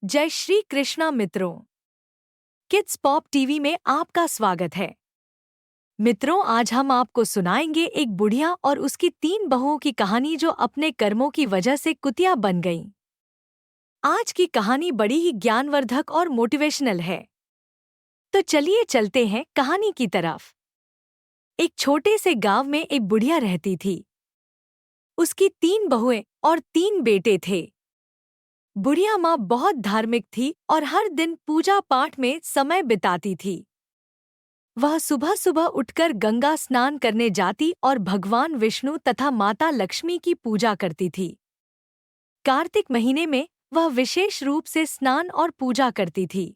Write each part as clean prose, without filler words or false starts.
जय श्री कृष्णा मित्रों। Kids pop TV में आपका स्वागत है। मित्रों, आज हम आपको सुनाएंगे एक बुढ़िया और उसकी 3 बहुओं की कहानी जो अपने कर्मों की वजह से कुतिया बन गईं। आज की कहानी बड़ी ही ज्ञानवर्धक और मोटिवेशनल है। तो चलिए चलते हैं कहानी की तरफ। एक छोटे से गांव में एक बुढ़िया रहती थी। उसकी 3 बहुएं और 3 बेटे थे। बुढ़िया माँ बहुत धार्मिक थी और हर दिन पूजा पाठ में समय बिताती थी। वह सुबह सुबह उठकर गंगा स्नान करने जाती और भगवान विष्णु तथा माता लक्ष्मी की पूजा करती थी। कार्तिक महीने में वह विशेष रूप से स्नान और पूजा करती थी।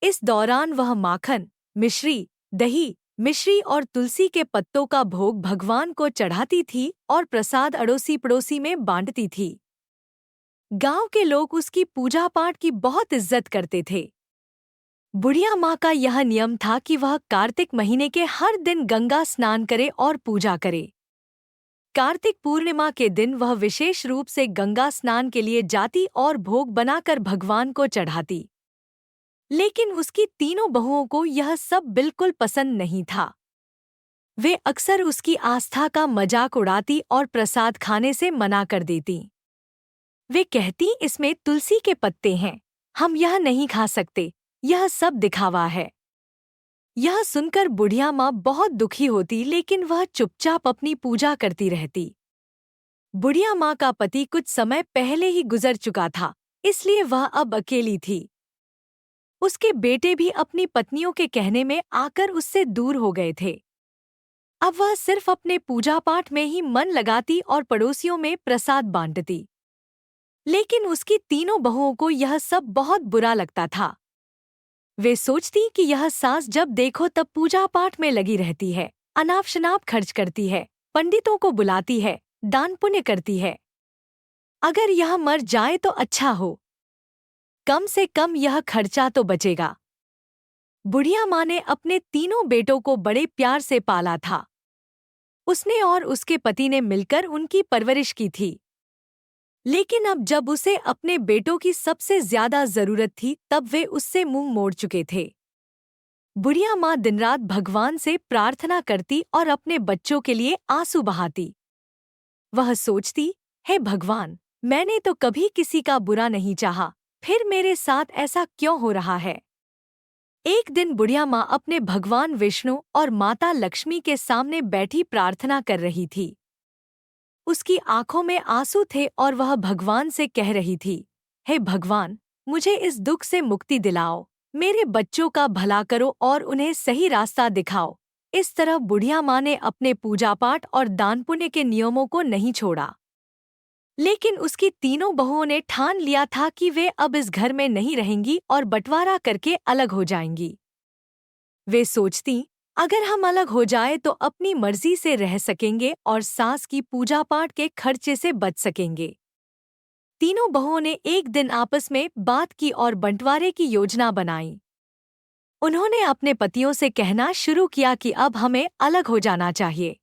इस दौरान वह माखन, मिश्री, दही, मिश्री और तुलसी के पत्तों का भोग भगवान को चढ़ाती थी और प्रसाद अड़ोसी पड़ोसी में बांटती थी। गांव के लोग उसकी पूजा पाठ की बहुत इज्जत करते थे। बुढ़िया माँ का यह नियम था कि वह कार्तिक महीने के हर दिन गंगा स्नान करे और पूजा करे। कार्तिक पूर्णिमा के दिन वह विशेष रूप से गंगा स्नान के लिए जाती और भोग बनाकर भगवान को चढ़ाती। लेकिन उसकी 3 बहुओं को यह सब बिल्कुल पसंद नहीं था। वे अक्सर उसकी आस्था का मजाक उड़ाती और प्रसाद खाने से मना कर देती। वे कहती, इसमें तुलसी के पत्ते हैं, हम यह नहीं खा सकते, यह सब दिखावा है। यह सुनकर बुढ़िया माँ बहुत दुखी होती, लेकिन वह चुपचाप अपनी पूजा करती रहती। बुढ़िया माँ का पति कुछ समय पहले ही गुजर चुका था, इसलिए वह अब अकेली थी। उसके बेटे भी अपनी पत्नियों के कहने में आकर उससे दूर हो गए थे। अब वह सिर्फ अपने पूजा पाठ में ही मन लगाती और पड़ोसियों में प्रसाद बांटती। लेकिन उसकी 3 बहुओं को यह सब बहुत बुरा लगता था। वे सोचती कि यह सास जब देखो तब पूजा पाठ में लगी रहती है, अनाप शनाप खर्च करती है, पंडितों को बुलाती है, दान पुण्य करती है। अगर यह मर जाए तो अच्छा हो, कम से कम यह खर्चा तो बचेगा। बुढ़िया माँ ने अपने 3 बेटों को बड़े प्यार से पाला था। उसने और उसके पति ने मिलकर उनकी परवरिश की थी। लेकिन अब जब उसे अपने बेटों की सबसे ज्यादा जरूरत थी, तब वे उससे मुंह मोड़ चुके थे। बुढ़िया माँ दिन रात भगवान से प्रार्थना करती और अपने बच्चों के लिए आंसू बहाती। वह सोचती, हे भगवान, मैंने तो कभी किसी का बुरा नहीं चाहा, फिर मेरे साथ ऐसा क्यों हो रहा है। एक दिन बुढ़िया माँ अपने भगवान विष्णु और माता लक्ष्मी के सामने बैठी प्रार्थना कर रही थी। उसकी आंखों में आंसू थे और वह भगवान से कह रही थी, हे भगवान, मुझे इस दुख से मुक्ति दिलाओ, मेरे बच्चों का भला करो और उन्हें सही रास्ता दिखाओ। इस तरह बुढ़िया माँ ने अपने पूजा पाठ और दान पुण्य के नियमों को नहीं छोड़ा। लेकिन उसकी 3 बहुओं ने ठान लिया था कि वे अब इस घर में नहीं रहेंगी और बंटवारा करके अलग हो जाएंगी। वे सोचती, अगर हम अलग हो जाए तो अपनी मर्जी से रह सकेंगे और सास की पूजा पाठ के खर्चे से बच सकेंगे। 3 बहुओं ने एक दिन आपस में बात की और बंटवारे की योजना बनाई। उन्होंने अपने पतियों से कहना शुरू किया कि अब हमें अलग हो जाना चाहिए।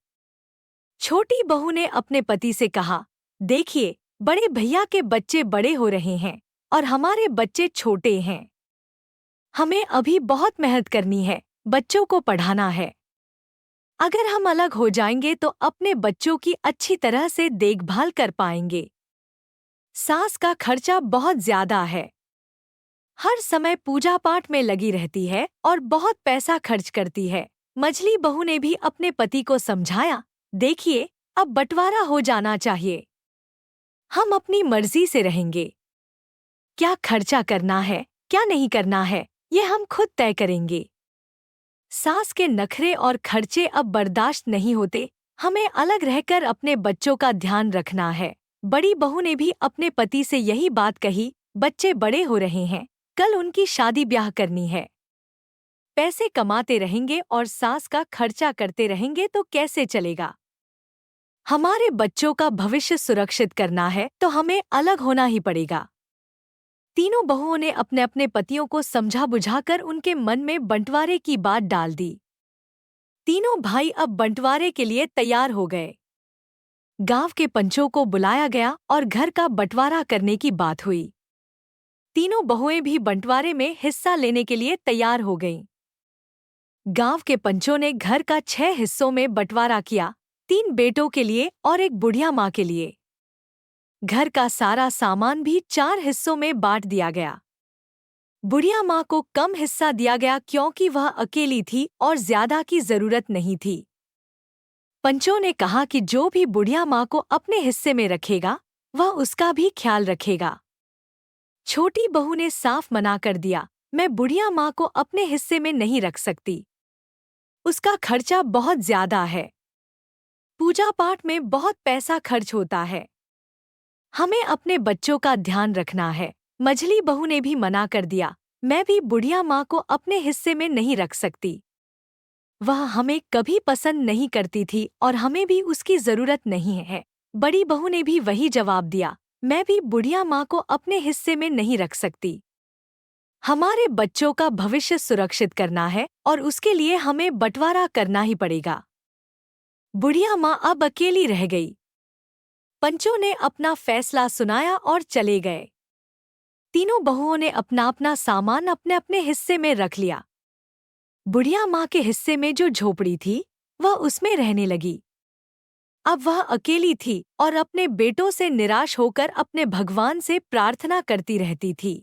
छोटी बहू ने अपने पति से कहा, देखिए, बड़े भैया के बच्चे बड़े हो रहे हैं और हमारे बच्चे छोटे हैं। हमें अभी बहुत मेहनत करनी है, बच्चों को पढ़ाना है। अगर हम अलग हो जाएंगे तो अपने बच्चों की अच्छी तरह से देखभाल कर पाएंगे। सास का खर्चा बहुत ज्यादा है, हर समय पूजा पाठ में लगी रहती है और बहुत पैसा खर्च करती है। मझली बहू ने भी अपने पति को समझाया, देखिए, अब बंटवारा हो जाना चाहिए, हम अपनी मर्जी से रहेंगे। क्या खर्चा करना है, क्या नहीं करना है, ये हम खुद तय करेंगे। सास के नखरे और खर्चे अब बर्दाश्त नहीं होते, हमें अलग रहकर अपने बच्चों का ध्यान रखना है। बड़ी बहू ने भी अपने पति से यही बात कही, बच्चे बड़े हो रहे हैं, कल उनकी शादी ब्याह करनी है। पैसे कमाते रहेंगे और सास का खर्चा करते रहेंगे तो कैसे चलेगा। हमारे बच्चों का भविष्य सुरक्षित करना है तो हमें अलग होना ही पड़ेगा। 3 बहुओं ने अपने अपने पतियों को समझा बुझाकर उनके मन में बंटवारे की बात डाल दी। 3 भाई अब बंटवारे के लिए तैयार हो गए। गांव के पंचों को बुलाया गया और घर का बंटवारा करने की बात हुई। तीनों बहुएं भी बंटवारे में हिस्सा लेने के लिए तैयार हो गईं। गांव के पंचों ने घर का 6 हिस्सों में बंटवारा किया, 3 बेटों के लिए और एक बुढ़िया माँ के लिए। घर का सारा सामान भी 4 हिस्सों में बांट दिया गया। बुढ़िया माँ को कम हिस्सा दिया गया क्योंकि वह अकेली थी और ज्यादा की जरूरत नहीं थी। पंचों ने कहा कि जो भी बुढ़िया माँ को अपने हिस्से में रखेगा वह उसका भी ख्याल रखेगा। छोटी बहू ने साफ मना कर दिया, मैं बुढ़िया माँ को अपने हिस्से में नहीं रख सकती। उसका खर्चा बहुत ज्यादा है। पूजा पाठ में बहुत पैसा खर्च होता है। हमें अपने बच्चों का ध्यान रखना है। मझली बहू ने भी मना कर दिया, मैं भी बुढ़िया माँ को अपने हिस्से में नहीं रख सकती। वह हमें कभी पसंद नहीं करती थी और हमें भी उसकी जरूरत नहीं है। बड़ी बहू ने भी वही जवाब दिया, मैं भी बुढ़िया माँ को अपने हिस्से में नहीं रख सकती। हमारे बच्चों का भविष्य सुरक्षित करना है और उसके लिए हमें बंटवारा करना ही पड़ेगा। बुढ़िया माँ अब अकेली रह गई। पंचों ने अपना फैसला सुनाया और चले गए। तीनों बहुओं ने अपना अपना सामान अपने अपने हिस्से में रख लिया। बुढ़िया माँ के हिस्से में जो झोपड़ी थी वह उसमें रहने लगी। अब वह अकेली थी और अपने बेटों से निराश होकर अपने भगवान से प्रार्थना करती रहती थी।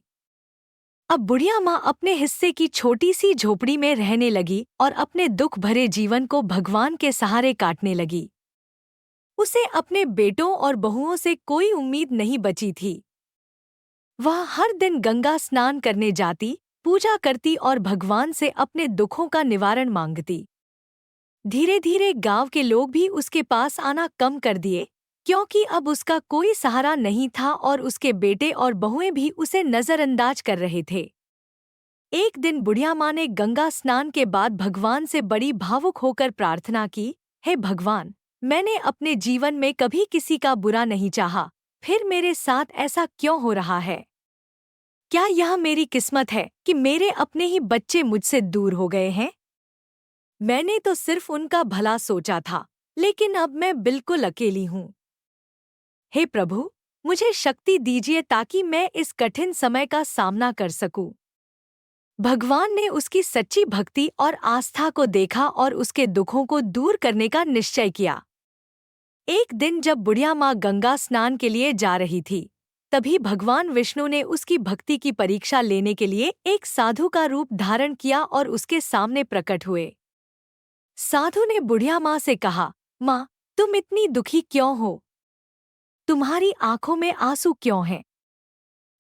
अब बुढ़िया माँ अपने हिस्से की छोटी सी झोपड़ी में रहने लगी और अपने दुख भरे जीवन को भगवान के सहारे काटने लगी। उसे अपने बेटों और बहुओं से कोई उम्मीद नहीं बची थी। वह हर दिन गंगा स्नान करने जाती, पूजा करती और भगवान से अपने दुखों का निवारण मांगती। धीरे धीरे गांव के लोग भी उसके पास आना कम कर दिए क्योंकि अब उसका कोई सहारा नहीं था और उसके बेटे और बहुएं भी उसे नजरअंदाज कर रहे थे। एक दिन बुढ़िया माँ ने गंगा स्नान के बाद भगवान से बड़ी भावुक होकर प्रार्थना की, हे भगवान, मैंने अपने जीवन में कभी किसी का बुरा नहीं चाहा, फिर मेरे साथ ऐसा क्यों हो रहा है? क्या यह मेरी किस्मत है कि मेरे अपने ही बच्चे मुझसे दूर हो गए हैं? मैंने तो सिर्फ उनका भला सोचा था, लेकिन अब मैं बिल्कुल अकेली हूँ। हे प्रभु, मुझे शक्ति दीजिए ताकि मैं इस कठिन समय का सामना कर सकूं। भगवान ने उसकी सच्ची भक्ति और आस्था को देखा और उसके दुखों को दूर करने का निश्चय किया। एक दिन जब बुढ़िया माँ गंगा स्नान के लिए जा रही थी, तभी भगवान विष्णु ने उसकी भक्ति की परीक्षा लेने के लिए एक साधु का रूप धारण किया और उसके सामने प्रकट हुए। साधु ने बुढ़िया माँ से कहा, माँ, तुम इतनी दुखी क्यों हो? तुम्हारी आंखों में आंसू क्यों हैं?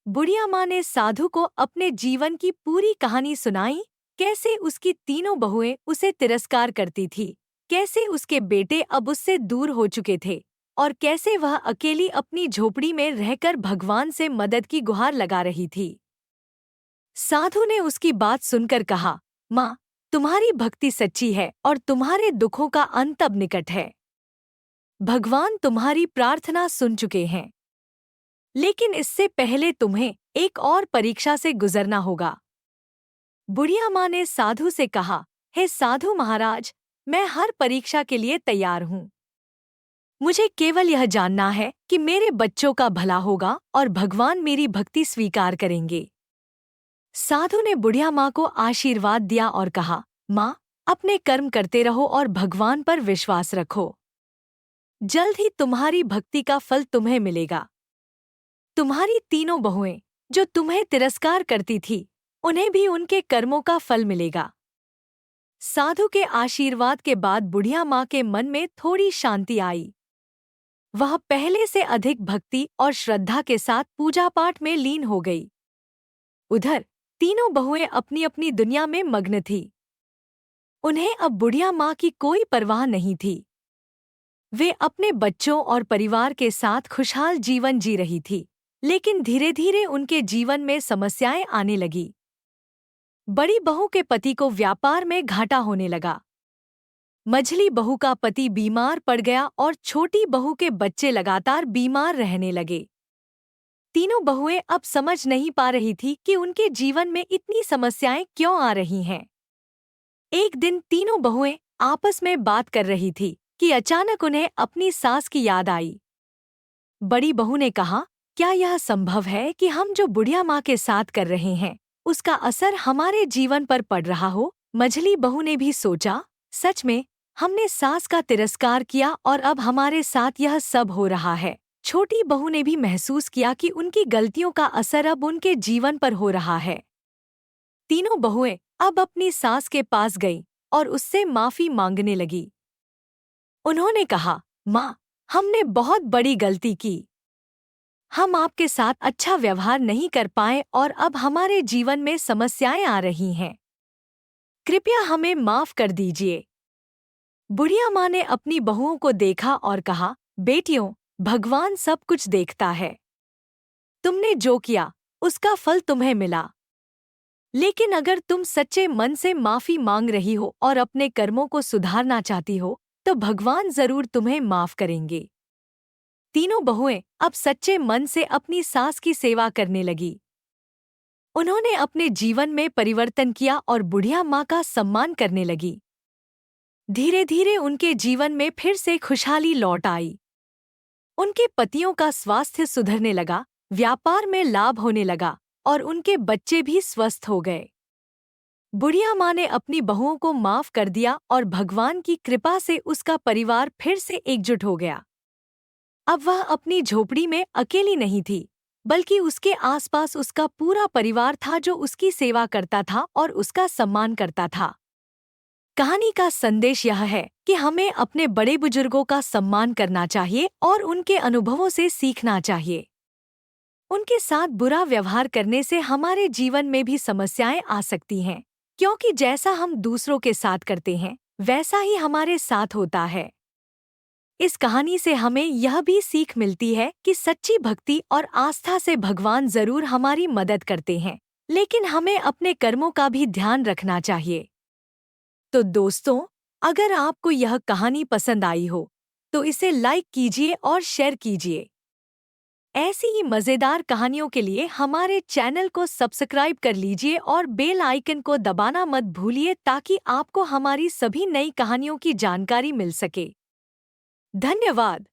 बुढ़िया माँ ने साधु को अपने जीवन की पूरी कहानी सुनाई, कैसे उसकी तीनों बहुएं उसे तिरस्कार करती थी, कैसे उसके बेटे अब उससे दूर हो चुके थे और कैसे वह अकेली अपनी झोपड़ी में रहकर भगवान से मदद की गुहार लगा रही थी। साधु ने उसकी बात सुनकर कहा, माँ, तुम्हारी भक्ति सच्ची है और तुम्हारे दुखों का अंत अब निकट है। भगवान तुम्हारी प्रार्थना सुन चुके हैं, लेकिन इससे पहले तुम्हें एक और परीक्षा से गुजरना होगा। बुढ़िया माँ ने साधु से कहा, हे साधु महाराज, मैं हर परीक्षा के लिए तैयार हूँ। मुझे केवल यह जानना है कि मेरे बच्चों का भला होगा और भगवान मेरी भक्ति स्वीकार करेंगे। साधु ने बुढ़िया माँ को आशीर्वाद दिया और कहा, माँ, अपने कर्म करते रहो और भगवान पर विश्वास रखो। जल्द ही तुम्हारी भक्ति का फल तुम्हें मिलेगा। तुम्हारी तीनों बहुएं जो तुम्हें तिरस्कार करती थी, उन्हें भी उनके कर्मों का फल मिलेगा। साधु के आशीर्वाद के बाद बुढ़िया माँ के मन में थोड़ी शांति आई। वह पहले से अधिक भक्ति और श्रद्धा के साथ पूजा पाठ में लीन हो गई। उधर तीनों बहुएं अपनी अपनी दुनिया में मग्न थीं। उन्हें अब बुढ़िया माँ की कोई परवाह नहीं थी। वे अपने बच्चों और परिवार के साथ खुशहाल जीवन जी रही थी, लेकिन धीरे धीरे उनके जीवन में समस्याएं आने लगी। बड़ी बहू के पति को व्यापार में घाटा होने लगा। मझली बहू का पति बीमार पड़ गया और छोटी बहू के बच्चे लगातार बीमार रहने लगे। तीनों बहुएं अब समझ नहीं पा रही थी कि उनके जीवन में इतनी समस्याएं क्यों आ रही हैं। एक दिन तीनों बहुएं आपस में बात कर रही थी कि अचानक उन्हें अपनी सास की याद आई। बड़ी बहू ने कहा, क्या यह संभव है कि हम जो बुढ़िया माँ के साथ कर रहे हैं उसका असर हमारे जीवन पर पड़ रहा हो? मझली बहू ने भी सोचा, सच में हमने सास का तिरस्कार किया और अब हमारे साथ यह सब हो रहा है। छोटी बहू ने भी महसूस किया कि उनकी गलतियों का असर अब उनके जीवन पर हो रहा है। तीनों बहुएं अब अपनी सास के पास गईं और उससे माफी मांगने लगी। उन्होंने कहा, माँ, हमने बहुत बड़ी गलती की। हम आपके साथ अच्छा व्यवहार नहीं कर पाए और अब हमारे जीवन में समस्याएं आ रही हैं। कृपया हमें माफ कर दीजिए। बुढ़िया माँ ने अपनी बहुओं को देखा और कहा, बेटियों, भगवान सब कुछ देखता है। तुमने जो किया उसका फल तुम्हें मिला। लेकिन अगर तुम सच्चे मन से माफी मांग रही हो और अपने कर्मों को सुधारना चाहती हो तो भगवान जरूर तुम्हें माफ करेंगे। तीनों बहुएं अब सच्चे मन से अपनी सास की सेवा करने लगी। उन्होंने अपने जीवन में परिवर्तन किया और बुढ़िया माँ का सम्मान करने लगी। धीरे धीरे उनके जीवन में फिर से खुशहाली लौट आई। उनके पतियों का स्वास्थ्य सुधरने लगा, व्यापार में लाभ होने लगा और उनके बच्चे भी स्वस्थ हो गए। बुढ़िया माँ ने अपनी बहुओं को माफ कर दिया और भगवान की कृपा से उसका परिवार फिर से एकजुट हो गया। अब वह अपनी झोपड़ी में अकेली नहीं थी, बल्कि उसके आसपास उसका पूरा परिवार था जो उसकी सेवा करता था और उसका सम्मान करता था। कहानी का संदेश यह है कि हमें अपने बड़े बुजुर्गों का सम्मान करना चाहिए और उनके अनुभवों से सीखना चाहिए। उनके साथ बुरा व्यवहार करने से हमारे जीवन में भी समस्याएं आ सकती हैं, क्योंकि जैसा हम दूसरों के साथ करते हैं वैसा ही हमारे साथ होता है। इस कहानी से हमें यह भी सीख मिलती है कि सच्ची भक्ति और आस्था से भगवान जरूर हमारी मदद करते हैं, लेकिन हमें अपने कर्मों का भी ध्यान रखना चाहिए। तो दोस्तों, अगर आपको यह कहानी पसंद आई हो तो इसे लाइक कीजिए और शेयर कीजिए। ऐसी ही मज़ेदार कहानियों के लिए हमारे चैनल को सब्सक्राइब कर लीजिए और बेल आइकन को दबाना मत भूलिए ताकि आपको हमारी सभी नई कहानियों की जानकारी मिल सके। धन्यवाद।